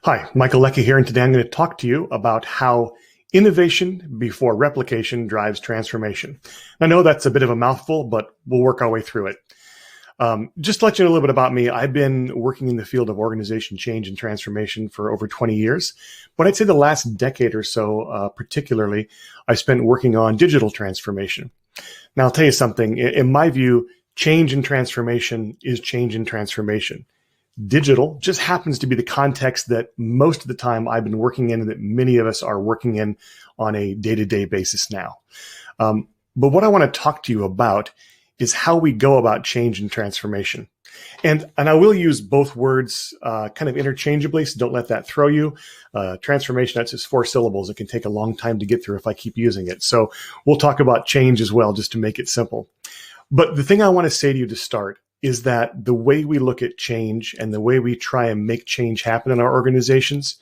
Hi, Michael Leckie here, and today I'm going to talk to you about how innovation before replication drives transformation. I know that's a bit of a mouthful, but we'll work our way through it. Just to let you know a little bit about me, I've been working in the field of organization change and transformation for over 20 years, but I'd say the last decade or so, particularly, I spent working on digital transformation. Now, I'll tell you something. In my view, change and transformation is change and transformation. Digital just happens to be the context that most of the time I've been working in and that many of us are working in on a day-to-day basis now. But what I want to talk to you about is how we go about change and transformation. And I will use both words kind of interchangeably, so don't let that throw you. Transformation, that's just 4 syllables. It can take a long time to get through if I keep using it. So we'll talk about change as well, just to make it simple. But the thing I want to say to you to start is that the way we look at change and the way we try and make change happen in our organizations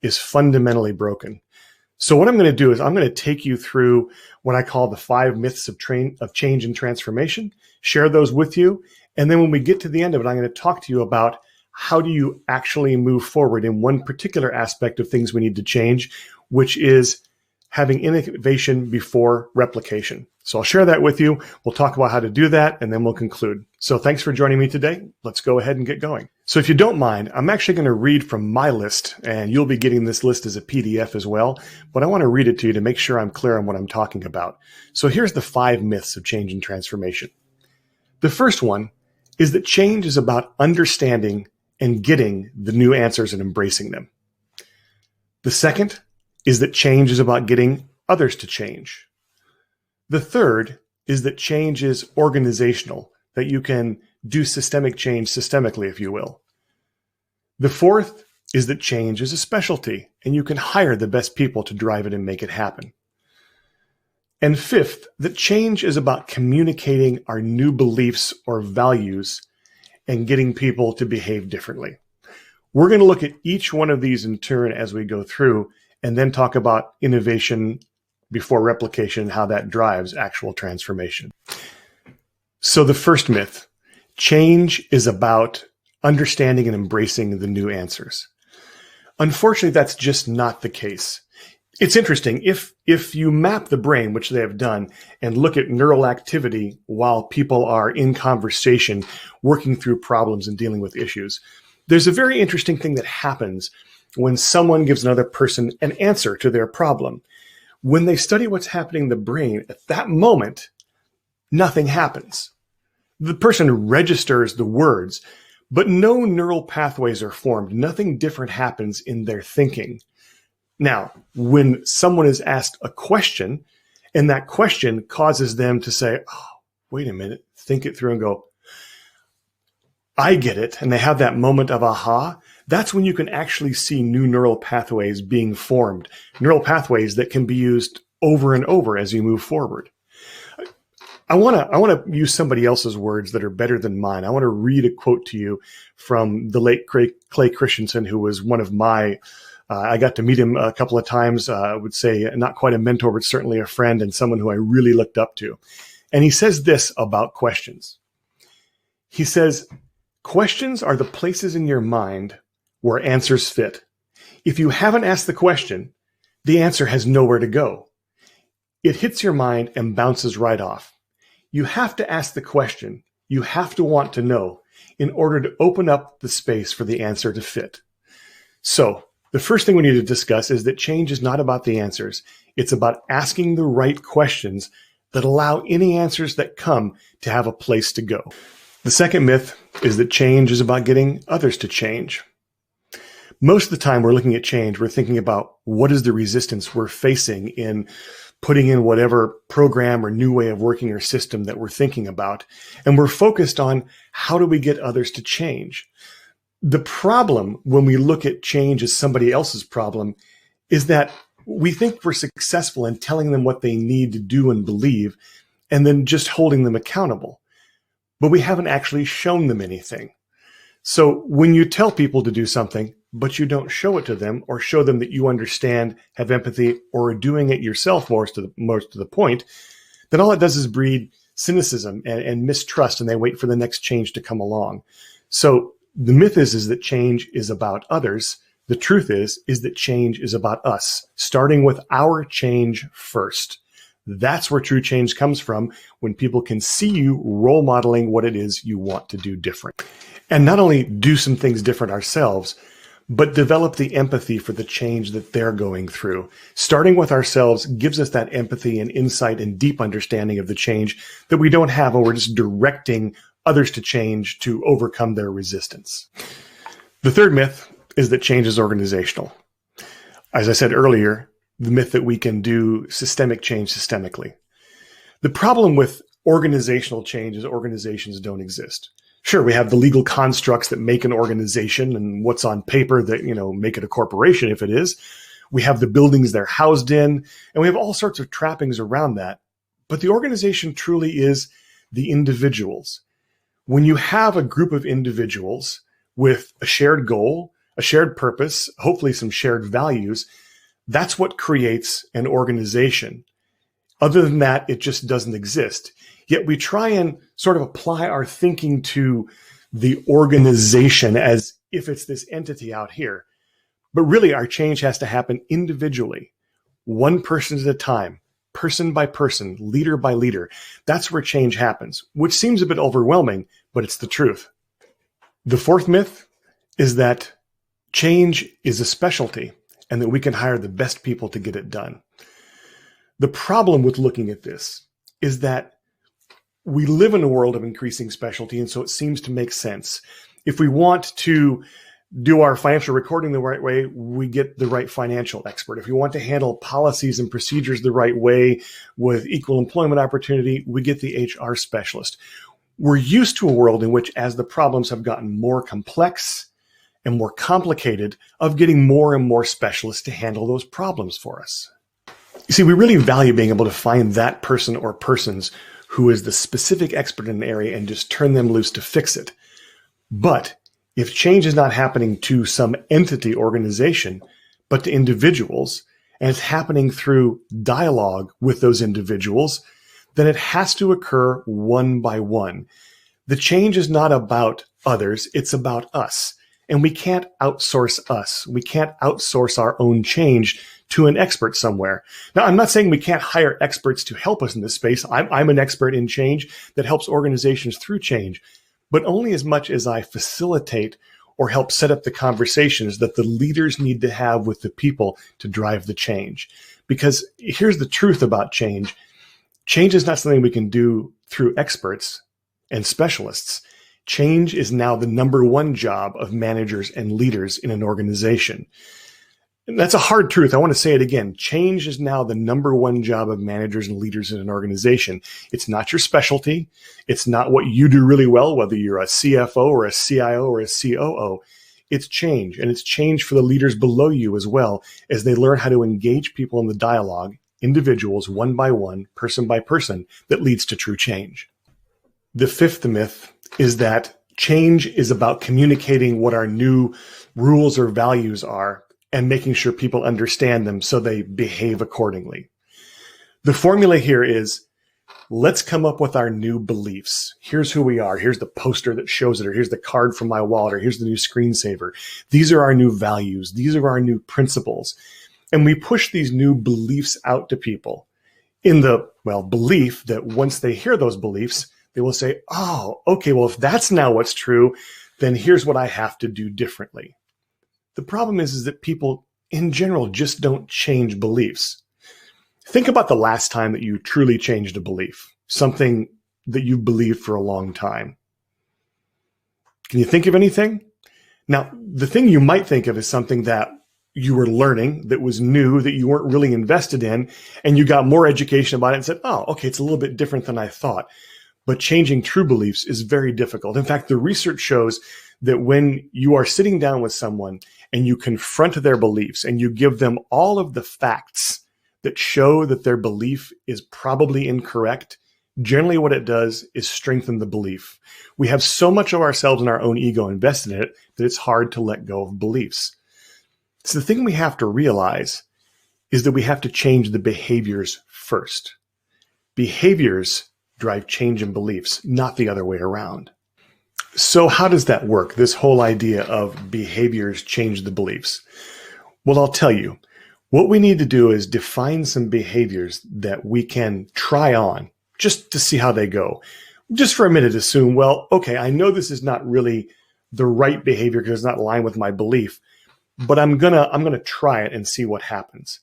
is fundamentally broken. So what I'm going to do is I'm going to take you through what I call the 5 myths of change and transformation, share those with you. And then when we get to the end of it, I'm going to talk to you about how do you actually move forward in one particular aspect of things we need to change, which is having innovation before replication. So I'll share that with you. We'll talk about how to do that, and then we'll conclude. So thanks for joining me today. Let's go ahead and get going. So if you don't mind, I'm actually going to read from my list, and you'll be getting this list as a PDF as well, but I want to read it to you to make sure I'm clear on what I'm talking about. So here's the 5 myths of change and transformation. The first one is that change is about understanding and getting the new answers and embracing them. The second is that change is about getting others to change. The third is that change is organizational, that you can do systemic change systemically, if you will. The fourth is that change is a specialty, and you can hire the best people to drive it and make it happen. And fifth, that change is about communicating our new beliefs or values and getting people to behave differently. We're going to look at each one of these in turn as we go through, and then talk about innovation before replication, how that drives actual transformation. So the first myth, change is about understanding and embracing the new answers. Unfortunately, that's just not the case. It's interesting. If you map the brain, which they have done, and look at neural activity while people are in conversation, working through problems and dealing with issues, there's a very interesting thing that happens when someone gives another person an answer to their problem. When they study what's happening in the brain, at that moment, nothing happens. The person registers the words, but no neural pathways are formed. Nothing different happens in their thinking. Now, when someone is asked a question, and that question causes them to say, oh, wait a minute, think it through and go, I get it, and they have that moment of aha, that's when you can actually see new neural pathways being formed, neural pathways that can be used over and over as you move forward. I want to use somebody else's words that are better than mine. I want to read a quote to you from the late Clay Christensen, who was one of my, I got to meet him a couple of times, I would say not quite a mentor, but certainly a friend and someone who I really looked up to. And he says this about questions. He says, questions are the places in your mind where answers fit. If you haven't asked the question, the answer has nowhere to go. It hits your mind and bounces right off. You have to ask the question. You have to want to know in order to open up the space for the answer to fit. So the first thing we need to discuss is that change is not about the answers. It's about asking the right questions that allow any answers that come to have a place to go. The second myth is that change is about getting others to change. Most of the time we're looking at change, we're thinking about what is the resistance we're facing in putting in whatever program or new way of working or system that we're thinking about. And we're focused on how do we get others to change. The problem when we look at change as somebody else's problem is that we think we're successful in telling them what they need to do and believe, and then just holding them accountable. But we haven't actually shown them anything. So when you tell people to do something, but you don't show it to them or show them that you understand, have empathy, or are doing it yourself most to the point, then all it does is breed cynicism and mistrust, and they wait for the next change to come along. So the myth is that change is about others. The truth is that change is about us, starting with our change first. That's where true change comes from, when people can see you role modeling what it is you want to do different. And not only do some things different ourselves, but develop the empathy for the change that they're going through. Starting with ourselves gives us that empathy and insight and deep understanding of the change that we don't have when we're just directing others to change to overcome their resistance. The third myth is that change is organizational. As I said earlier, the myth that we can do systemic change systemically. The problem with organizational change is organizations don't exist. Sure, we have the legal constructs that make an organization and what's on paper that, make it a corporation if it is. We have the buildings they're housed in, and we have all sorts of trappings around that. But the organization truly is the individuals. When you have a group of individuals with a shared goal, a shared purpose, hopefully some shared values, that's what creates an organization. Other than that, it just doesn't exist. Yet we try and sort of apply our thinking to the organization as if it's this entity out here. But really, our change has to happen individually, one person at a time, person by person, leader by leader. That's where change happens, which seems a bit overwhelming, but it's the truth. The fourth myth is that change is a specialty and that we can hire the best people to get it done. The problem with looking at this is that we live in a world of increasing specialty, and so it seems to make sense. If we want to do our financial recording the right way, we get the right financial expert. If we want to handle policies and procedures the right way with equal employment opportunity, we get the HR specialist. We're used to a world in which, as the problems have gotten more complex and more complicated, of getting more and more specialists to handle those problems for us. You see, we really value being able to find that person or persons who is the specific expert in an area and just turn them loose to fix it. But if change is not happening to some entity organization, but to individuals, and it's happening through dialogue with those individuals, then it has to occur one by one. The change is not about others, it's about us. And we can't outsource us. We can't outsource our own change to an expert somewhere. Now, I'm not saying we can't hire experts to help us in this space. I'm an expert in change that helps organizations through change, but only as much as I facilitate or help set up the conversations that the leaders need to have with the people to drive the change. Because here's the truth about change. Change is not something we can do through experts and specialists. Change is now the number one job of managers and leaders in an organization. And that's a hard truth. I want to say it again. Change is now the number one job of managers and leaders in an organization. It's not your specialty. It's not what you do really well, whether you're a CFO or a CIO or a COO. It's change, and it's change for the leaders below you as well, as they learn how to engage people in the dialogue, individuals, one by one, person by person, that leads to true change. The fifth myth is that change is about communicating what our new rules or values are and making sure people understand them so they behave accordingly. The formula here is, let's come up with our new beliefs. Here's who we are. Here's the poster that shows it, or here's the card from my wallet, or here's the new screensaver. These are our new values. These are our new principles. And we push these new beliefs out to people in the, belief that once they hear those beliefs, they will say, oh, okay, well, if that's now what's true, then here's what I have to do differently. The problem is that people in general just don't change beliefs. Think about the last time that you truly changed a belief, something that you believed for a long time. Can you think of anything? Now, the thing you might think of is something that you were learning, that was new, that you weren't really invested in, and you got more education about it and said, oh, okay, it's a little bit different than I thought. But changing true beliefs is very difficult. In fact, the research shows that when you are sitting down with someone and you confront their beliefs and you give them all of the facts that show that their belief is probably incorrect, generally what it does is strengthen the belief. We have so much of ourselves and our own ego invested in it that it's hard to let go of beliefs. So the thing we have to realize is that we have to change the behaviors first. Behaviors drive change in beliefs, not the other way around. So how does that work? This whole idea of behaviors change the beliefs. Well, I'll tell you, what we need to do is define some behaviors that we can try on just to see how they go. Just for a minute, assume, well, okay, I know this is not really the right behavior because it's not aligned with my belief, but I'm gonna try it and see what happens.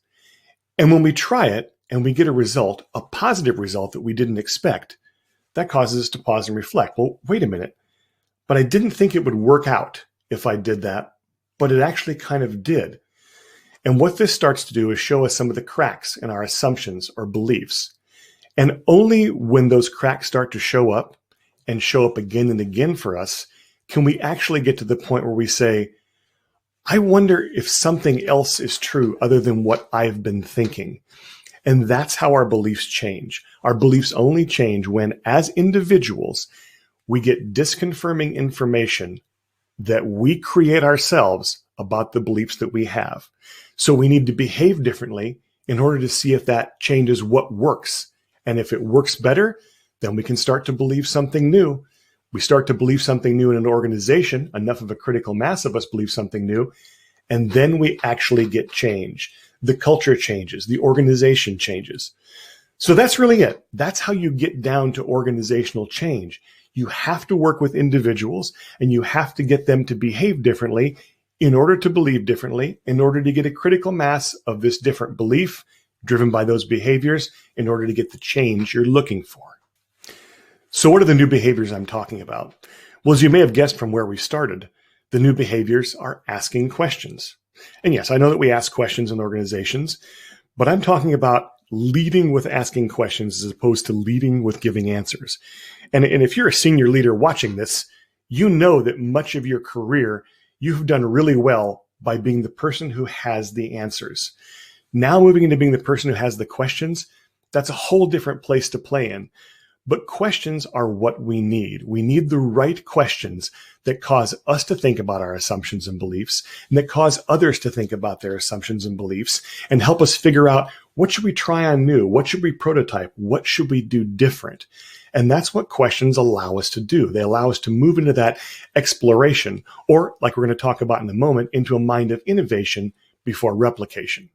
And when we try it and we get a result, a positive result that we didn't expect, that causes us to pause and reflect. Well, wait a minute, but I didn't think it would work out if I did that, but it actually kind of did. And what this starts to do is show us some of the cracks in our assumptions or beliefs. And only when those cracks start to show up and show up again and again for us, can we actually get to the point where we say, I wonder if something else is true other than what I've been thinking. And that's how our beliefs change. Our beliefs only change when, as individuals, we get disconfirming information that we create ourselves about the beliefs that we have. So we need to behave differently in order to see if that changes what works. And if it works better, then we can start to believe something new. We start to believe something new in an organization, enough of a critical mass of us believe something new, and then we actually get change. The culture changes, the organization changes. So that's really it. That's how you get down to organizational change. You have to work with individuals and you have to get them to behave differently in order to believe differently, in order to get a critical mass of this different belief driven by those behaviors in order to get the change you're looking for. So what are the new behaviors I'm talking about? Well, as you may have guessed from where we started, the new behaviors are asking questions. And yes, I know that we ask questions in organizations, but I'm talking about leading with asking questions as opposed to leading with giving answers. And if you're a senior leader watching this, you know that much of your career, you've done really well by being the person who has the answers. Now moving into being the person who has the questions, that's a whole different place to play in. But questions are what we need. We need the right questions that cause us to think about our assumptions and beliefs, and that cause others to think about their assumptions and beliefs, and help us figure out what should we try on new, what should we prototype, what should we do different. And that's what questions allow us to do. They allow us to move into that exploration, or like we're going to talk about in a moment, into a mind of innovation before replication.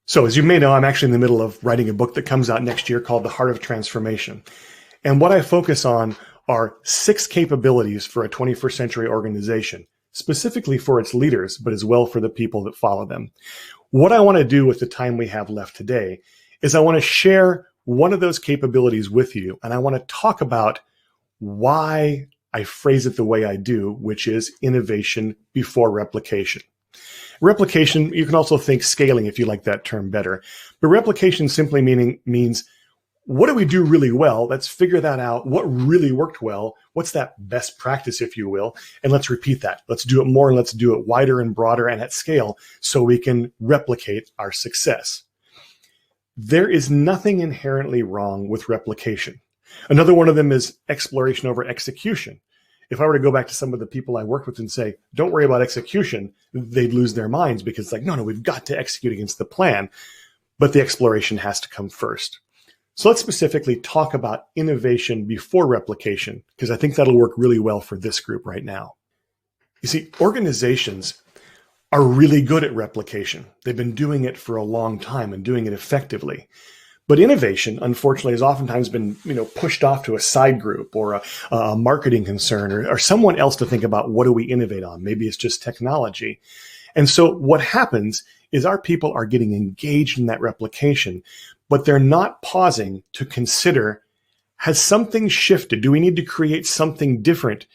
So as you may know, I'm actually in the middle of writing a book that comes out next year called The Heart of Transformation. And what I focus on are 6 capabilities for a 21st century organization, specifically for its leaders, but as well for the people that follow them. What I want to do with the time we have left today is I want to share one of those capabilities with you. And I want to talk about why I phrase it the way I do, which is innovation before replication. Replication, you can also think scaling if you like that term better. But replication simply means what do we do really well? Let's figure that out. What really worked well? What's that best practice, if you will? And let's repeat that. Let's do it more and let's do it wider and broader and at scale so we can replicate our success. There is nothing inherently wrong with replication. Another one of them is exploration over execution. If I were to go back to some of the people I work with and say, don't worry about execution, they'd lose their minds because it's like, no, we've got to execute against the plan. But the exploration has to come first. So let's specifically talk about innovation before replication, because I think that'll work really well for this group right now. You see, organizations are really good at replication. They've been doing it for a long time and doing it effectively. But innovation, unfortunately, has oftentimes been, pushed off to a side group or a marketing concern or someone else to think about what do we innovate on. Maybe it's just technology. And so what happens is our people are getting engaged in that replication, but they're not pausing to consider, has something shifted? Do we need to create something different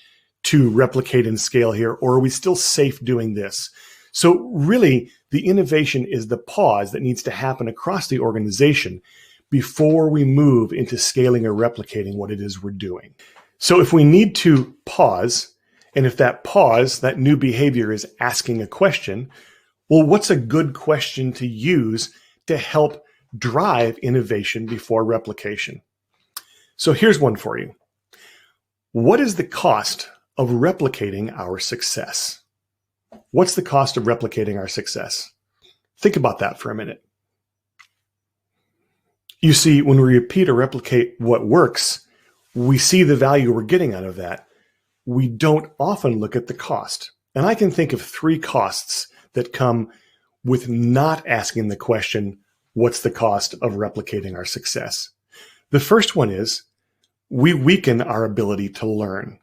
to replicate and scale here? Or are we still safe doing this? So really, the innovation is the pause that needs to happen across the organization before we move into scaling or replicating what it is we're doing. So if we need to pause, and if that pause, that new behavior is asking a question, well, what's a good question to use to help drive innovation before replication? So here's one for you. What is the cost of replicating our success? What's the cost of replicating our success? Think about that for a minute. You see, when we repeat or replicate what works, we see the value we're getting out of that. we don't often look at the cost. And I can think of 3 costs that come with not asking the question, what's the cost of replicating our success? The first one is we weaken our ability to learn.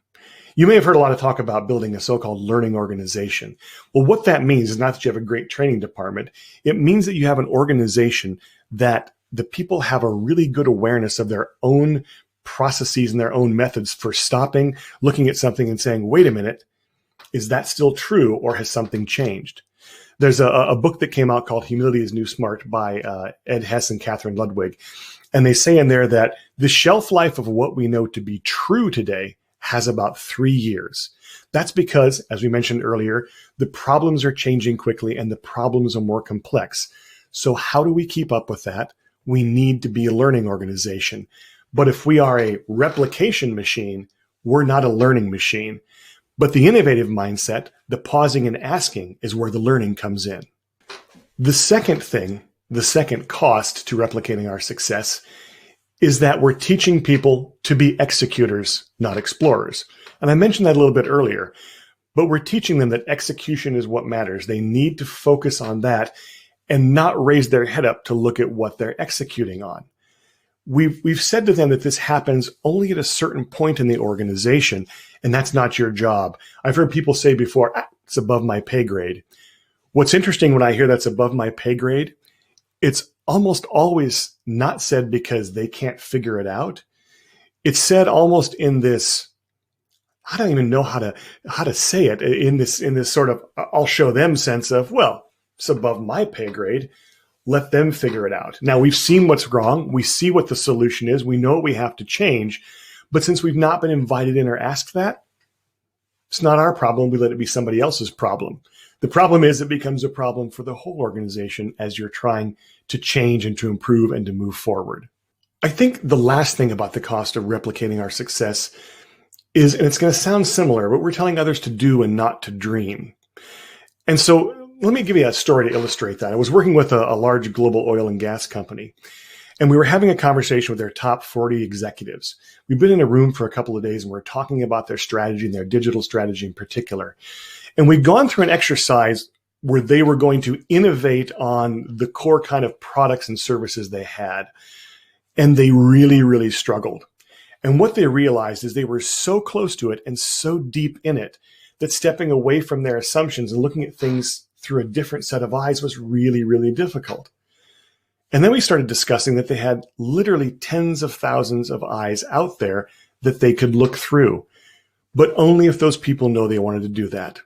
You may have heard a lot of talk about building a so-called learning organization. Well, what that means is not that you have a great training department. It means that you have an organization that the people have a really good awareness of their own processes and their own methods for stopping, looking at something and saying, wait a minute, is that still true or has something changed? There's a book that came out called Humility is New Smart by Ed Hess and Catherine Ludwig. And they say in there that the shelf life of what we know to be true today has about 3 years. That's because, as we mentioned earlier, the problems are changing quickly and the problems are more complex. So how do we keep up with that? We need to be a learning organization. But if we are a replication machine, we're not a learning machine. But the innovative mindset, the pausing and asking, is where the learning comes in. The second thing, the second cost to replicating our success, is that we're teaching people to be executors, not explorers. And I mentioned that a little bit earlier, but we're teaching them that execution is what matters. They need to focus on that and not raise their head up to look at what they're executing on. We've said to them that this happens only at a certain point in the organization, and that's not your job. I've heard people say before, it's above my pay grade. What's interesting when I hear that's above my pay grade, it's almost always not said because they can't figure it out. It's said almost in this, I don't even know how to say it, in this sort of I'll show them sense of, well, it's above my pay grade. Let them figure it out. Now, we've seen what's wrong. We see what the solution is. We know what we have to change. But since we've not been invited in or asked that, it's not our problem. We let it be somebody else's problem. The problem is it becomes a problem for the whole organization as you're trying to change and to improve and to move forward. I think the last thing about the cost of replicating our success is, and it's going to sound similar, but we're telling others to do and not to dream. And so let me give you a story to illustrate that. I was working with a large global oil and gas company, and we were having a conversation with their top 40 executives. We've been in a room for a couple of days, and we're talking about their strategy and their digital strategy in particular. And we'd gone through an exercise where they were going to innovate on the core kind of products and services they had. And they really, really struggled. And what they realized is they were so close to it and so deep in it that stepping away from their assumptions and looking at things through a different set of eyes was really, really difficult. And then we started discussing that they had literally tens of thousands of eyes out there that they could look through, but only if those people know they wanted to do that.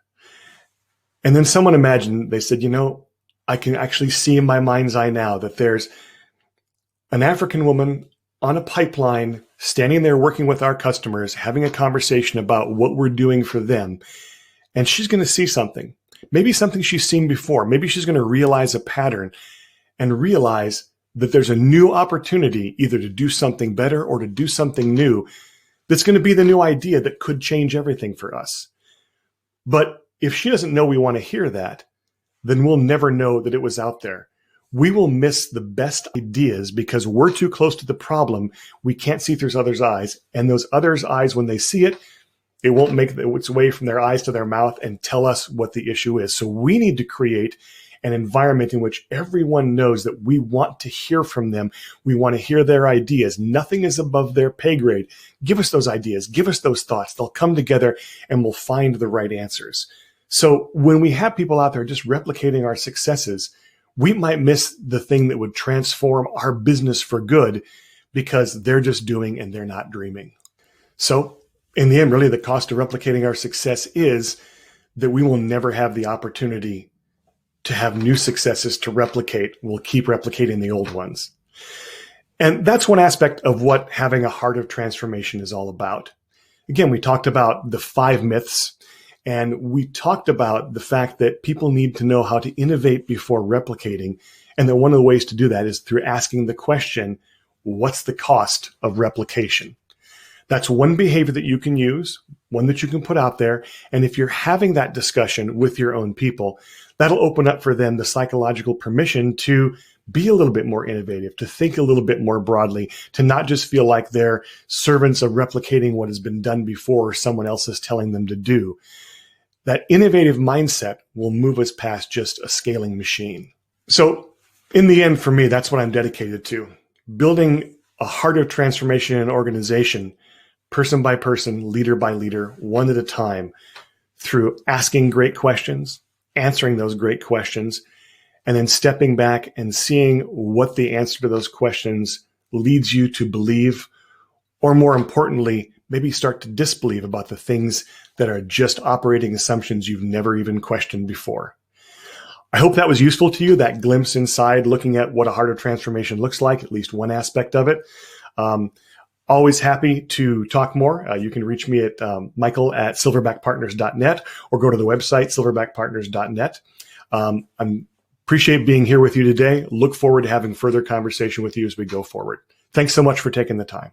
And then someone imagined, they said, I can actually see in my mind's eye now that there's an African woman on a pipeline standing there working with our customers, having a conversation about what we're doing for them. And she's going to see something, maybe something she's seen before. Maybe she's going to realize a pattern and realize that there's a new opportunity either to do something better or to do something new that's going to be the new idea that could change everything for us. But if she doesn't know we want to hear that, then we'll never know that it was out there. We will miss the best ideas because we're too close to the problem. We can't see through others' eyes. And those others' eyes, when they see it, it won't make its way from their eyes to their mouth and tell us what the issue is. So we need to create an environment in which everyone knows that we want to hear from them. We want to hear their ideas. Nothing is above their pay grade. Give us those ideas. Give us those thoughts. They'll come together and we'll find the right answers. So when we have people out there just replicating our successes, we might miss the thing that would transform our business for good because they're just doing and they're not dreaming. So in the end, really the cost of replicating our success is that we will never have the opportunity to have new successes to replicate. We'll keep replicating the old ones. And that's one aspect of what having a heart of transformation is all about. Again, we talked about the 5 myths. And we talked about the fact that people need to know how to innovate before replicating. And that one of the ways to do that is through asking the question, what's the cost of replication? That's one behavior that you can use, one that you can put out there. And if you're having that discussion with your own people, that'll open up for them the psychological permission to be a little bit more innovative, to think a little bit more broadly, to not just feel like they're servants of replicating what has been done before or someone else is telling them to do. That innovative mindset will move us past just a scaling machine. So in the end, for me, that's what I'm dedicated to. Building a heart of transformation in an organization, person by person, leader by leader, one at a time, through asking great questions, answering those great questions, and then stepping back and seeing what the answer to those questions leads you to believe, or more importantly, maybe start to disbelieve about the things that are just operating assumptions you've never even questioned before. I hope that was useful to you, that glimpse inside looking at what a heart of transformation looks like, at least one aspect of it. Always happy to talk more. You can reach me at michael@silverbackpartners.net or go to the website, silverbackpartners.net. I appreciate being here with you today. Look forward to having further conversation with you as we go forward. Thanks so much for taking the time.